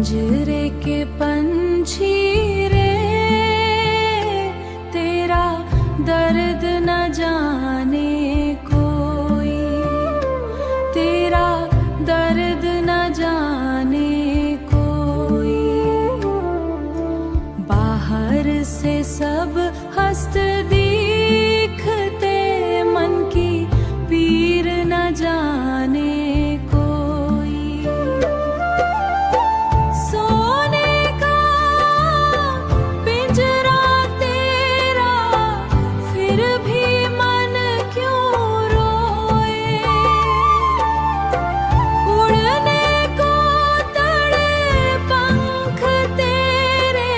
पिंजरे के पंछी रे, तेरा दर्द न जाने कोई, तेरा दर्द न जाने कोई। बाहर से सब हस्त दिखते, मन की पीर न जाने कोई। सोने का पिंजरा तेरा, फिर भी मन क्यों रोए। उड़ने को तड़े पंख तेरे,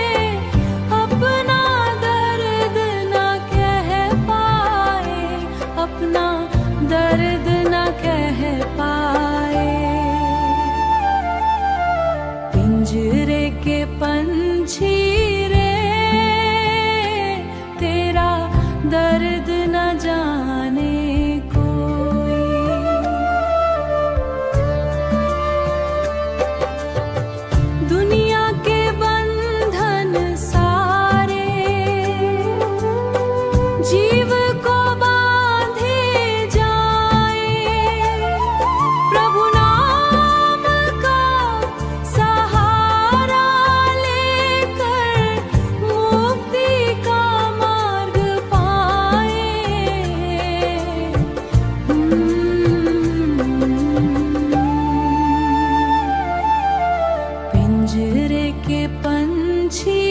अपना दर्द न कह पाए, अपना दर्द न कह पाए। पिंजरे के पंछी रे, तेरा दर्द न जाने कोई। दुनिया के बंधन सारे जीव को बांधे जाए, प्रभु नाम का सहारा लेकर मुक्ति का मार्ग पाए। पिंजरे के पंछी